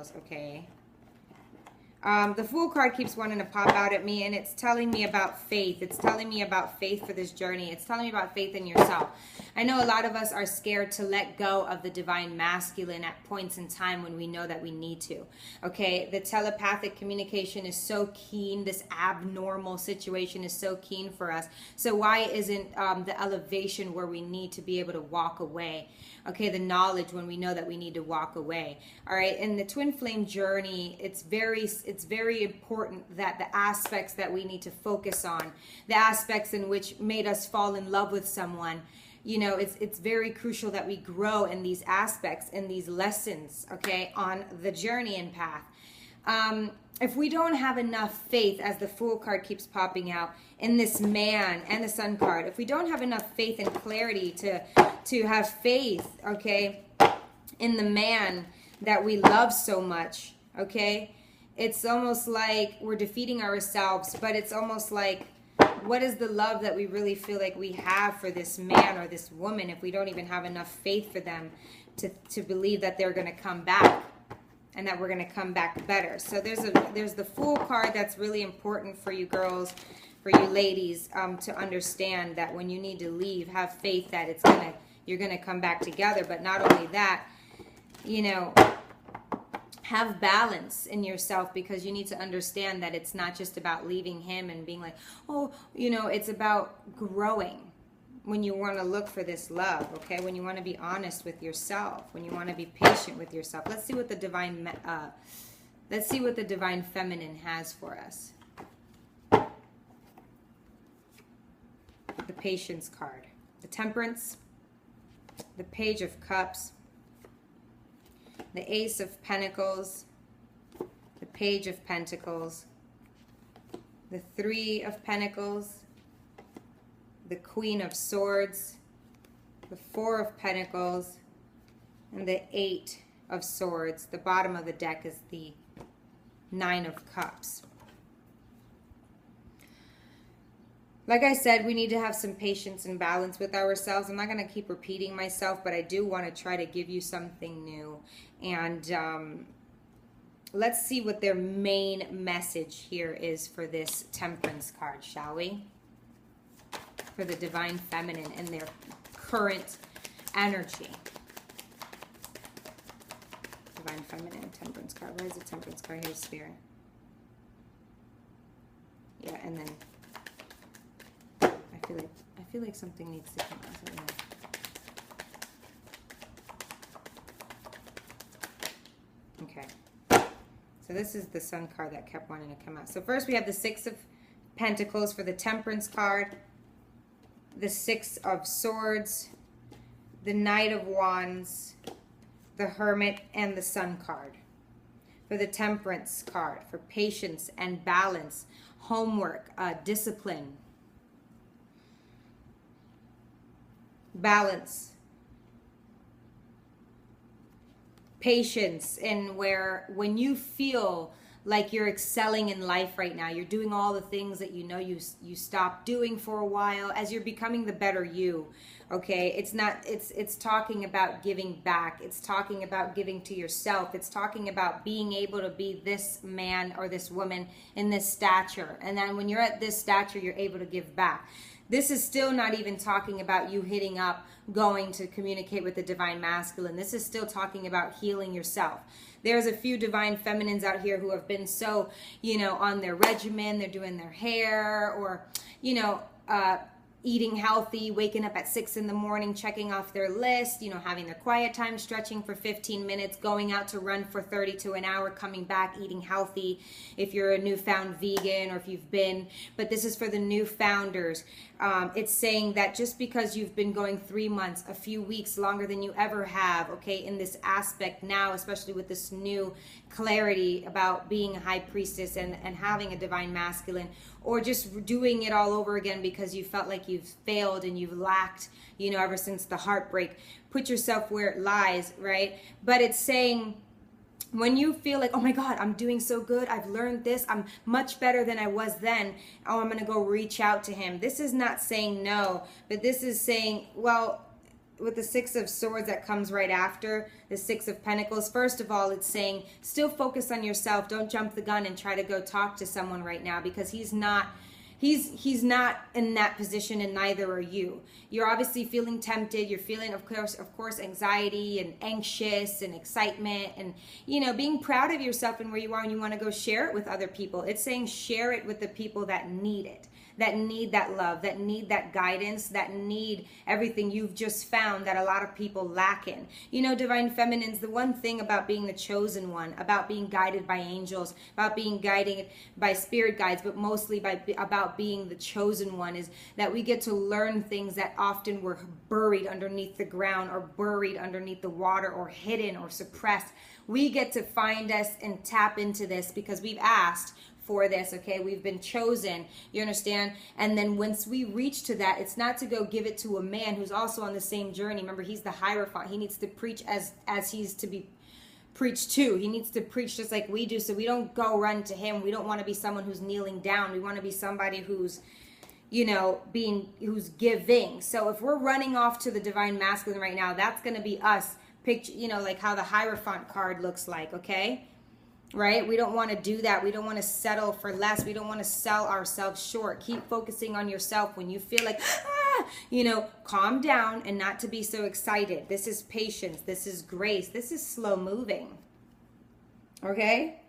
girls, okay? The Fool card keeps wanting to pop out at me, and it's telling me about faith. It's telling me about faith for this journey. It's telling me about faith in yourself. I know a lot of us are scared to let go of the divine masculine at points in time when we know that we need to. Okay, the telepathic communication is so keen. This abnormal situation is so keen for us. So why isn't the elevation where we need to be able to walk away? Okay, the knowledge when we know that we need to walk away. All right, in the twin flame journey, it's very important that the aspects that we need to focus on, the aspects in which made us fall in love with someone, you know, it's very crucial that we grow in these aspects, in these lessons, okay, on the journey and path. If we don't have enough faith, as the Fool card keeps popping out, in this man and the Sun card, if we don't have enough faith and clarity to have faith, okay, in the man that we love so much, okay, it's almost like we're defeating ourselves, but it's almost like, what is the love that we really feel like we have for this man or this woman if we don't even have enough faith for them to believe that they're going to come back and that we're going to come back better? So there's the Fool card that's really important for you girls, for you ladies, to understand that when you need to leave, have faith that you're going to come back together. But not only that, you know, have balance in yourself, because you need to understand that it's not just about leaving him and being like, oh, you know, it's about growing when you want to look for this love, okay? When you want to be honest with yourself, when you want to be patient with yourself. Let's see what the divine feminine has for us. The Patience card, the Temperance, the Page of Cups, the Ace of Pentacles, the Page of Pentacles, the Three of Pentacles, the Queen of Swords, the Four of Pentacles, and the Eight of Swords. The bottom of the deck is the Nine of Cups. Like I said, we need to have some patience and balance with ourselves. I'm not going to keep repeating myself, but I do want to try to give you something new. And let's see what their main message here is for this Temperance card, shall we? For the Divine Feminine and their current energy. Divine Feminine, Temperance card. Where is the Temperance card? Here's Spirit. Yeah, and then I feel like something needs to come out. Okay. So this is the Sun card that kept wanting to come out. So first we have the Six of Pentacles for the Temperance card, the Six of Swords, the Knight of Wands, the Hermit, and the Sun card. For the Temperance card, for patience and balance, homework, discipline, balance, patience, and when you feel like you're excelling in life right now, you're doing all the things that you know you stopped doing for a while, as you're becoming the better you, okay? It's talking about giving back. It's talking about giving to yourself. It's talking about being able to be this man or this woman in this stature. And then when you're at this stature, you're able to give back. This is still not even talking about you hitting up, going to communicate with the Divine Masculine. This is still talking about healing yourself. There's a few Divine Feminines out here who have been so, you know, on their regimen. They're doing their hair, or, you know, eating healthy, waking up at 6 in the morning, checking off their list, you know, having their quiet time, stretching for 15 minutes, going out to run for 30 to an hour, coming back, eating healthy. If you're a newfound vegan, or if you've been, but this is for the new founders. It's saying that just because you've been going 3 months, a few weeks longer than you ever have, okay, in this aspect now, especially with this new clarity about being a high priestess and having a Divine Masculine, or just doing it all over again because you felt like you've failed and you've lacked, you know, ever since the heartbreak. Put yourself where it lies, right? But it's saying, when you feel like, oh my God, I'm doing so good, I've learned this, I'm much better than I was then, oh, I'm going to go reach out to him. This is not saying no, but this is saying, well, with the Six of Swords that comes right after the Six of Pentacles, first of all, it's saying still focus on yourself. Don't jump the gun and try to go talk to someone right now, because he's not in that position, and neither are you. You're obviously feeling tempted. You're feeling, of course, anxiety and anxious and excitement, and, you know, being proud of yourself and where you are, and you want to go share it with other people. It's saying share it with the people that need it, that need that love, that need that guidance, that need everything you've just found that a lot of people lack in. You know, Divine Feminines, the one thing about being the chosen one, about being guided by angels, about being guided by spirit guides, but mostly about being the chosen one, is that we get to learn things that often were buried underneath the ground, or buried underneath the water, or hidden or suppressed. We get to find us and tap into this because we've asked for this, okay? We've been chosen, you understand? And then once we reach to that, it's not to go give it to a man who's also on the same journey. Remember, he's the Hierophant. He needs to preach as he's to be preached to. He needs to preach just like we do, so we don't go run to him. We don't want to be someone who's kneeling down. We want to be somebody who's, you know, who's giving. So if we're running off to the Divine Masculine right now, that's going to be us. Picture, you know, like how the Hierophant card looks like, okay? Right? We don't want to do that. We don't want to settle for less. We don't want to sell ourselves short. Keep focusing on yourself. When you feel like, you know, calm down, and not to be so excited. This is patience. This is grace. This is slow moving. Okay?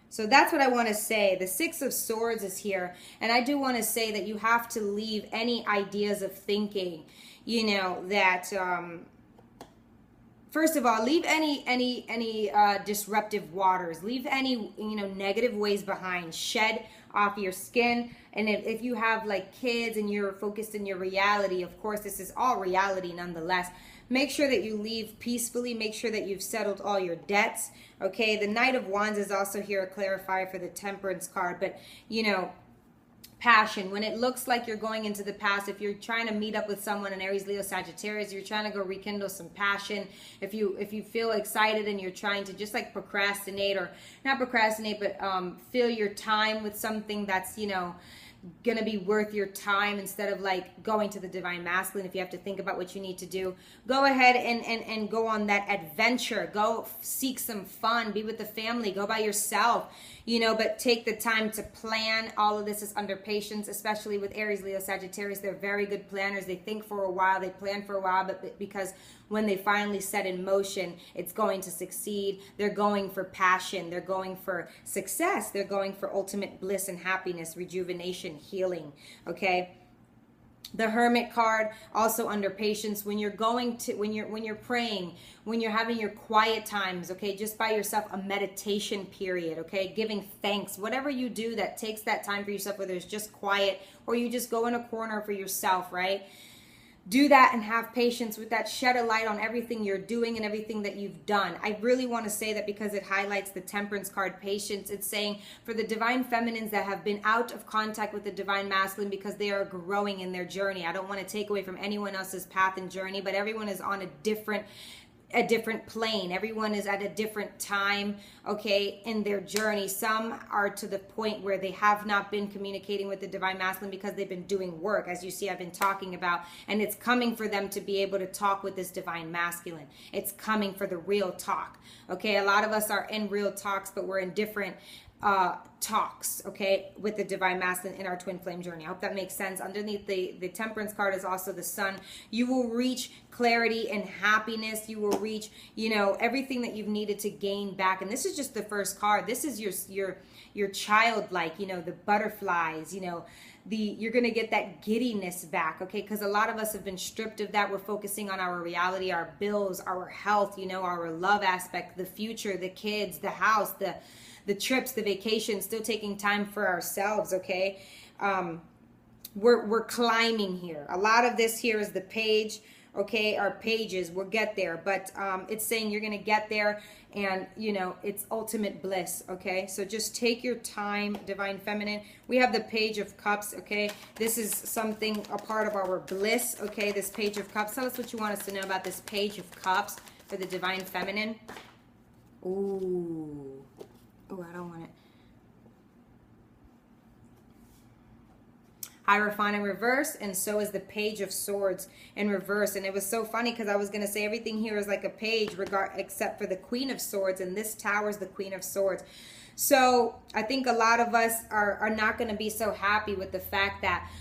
So that's what I want to say. The Six of Swords is here. And I do want to say that you have to leave any ideas of thinking, you know, that... First of all, leave any disruptive waters. Leave any, you know, negative ways behind. Shed off your skin. And if you have like kids and you're focused in your reality, of course, this is all reality nonetheless. Make sure that you leave peacefully. Make sure that you've settled all your debts. Okay, the Knight of Wands is also here, a clarifier for the Temperance card. But, you know, passion, when it looks like you're going into the past, if you're trying to meet up with someone in Aries, Leo, Sagittarius, you're trying to go rekindle some passion. If you feel excited and you're trying to just like procrastinate, or not procrastinate, but fill your time with something that's, you know, gonna be worth your time, instead of like going to the Divine Masculine. If you have to think about what you need to do, go ahead and go on that adventure. Go seek some fun, be with the family, go by yourself, you know, but take the time to plan. All of this is under patience, especially with Aries, Leo, Sagittarius. They're very good planners. They think for a while, they plan for a while, but because when they finally set in motion, it's going to succeed. They're going for passion. They're going for success. They're going for ultimate bliss and happiness, rejuvenation, healing, okay? The Hermit card, also under patience. When you're going to, when you're praying, when you're having your quiet times, okay, just by yourself, a meditation period, okay, giving thanks, whatever you do that takes that time for yourself, whether it's just quiet or you just go in a corner for yourself, right? Do that and have patience with that. Shed a light on everything you're doing and everything that you've done. I really want to say that because it highlights the Temperance card, patience. It's saying for the Divine Feminines that have been out of contact with the Divine Masculine because they are growing in their journey. I don't want to take away from anyone else's path and journey, but everyone is on a different plane. Everyone is at a different time, okay, in their journey. Some are to the point where they have not been communicating with the Divine Masculine because they've been doing work, as you see I've been talking about, and it's coming for them to be able to talk with this Divine Masculine. It's coming for the real talk, okay? A lot of us are in real talks, but we're in different talks, okay, with the Divine Masculine in our twin flame journey. I hope that makes sense. Underneath the Temperance card is also the Sun. You will reach clarity and happiness. You will reach, you know, everything that you've needed to gain back. And this is just the first card. This is your childlike, you know, the butterflies, you know, you're going to get that giddiness back, okay? Because a lot of us have been stripped of that. We're focusing on our reality, our bills, our health, you know, our love aspect, the future, the kids, the house, the trips, the vacations, still taking time for ourselves, okay? We're climbing here. A lot of this here is the page, okay, our pages. We'll get there, but it's saying you're going to get there, and, you know, it's ultimate bliss, okay? So just take your time, Divine Feminine. We have the Page of Cups, okay? This is something, a part of our bliss, okay? This Page of Cups. Tell us what you want us to know about this Page of Cups for the Divine Feminine. Ooh. Oh, I don't want it. Hierophant in reverse, and so is the Page of Swords in reverse. And it was so funny because I was going to say everything here is like a page except for the Queen of Swords, and this tower is the Queen of Swords. So I think a lot of us are not going to be so happy with the fact that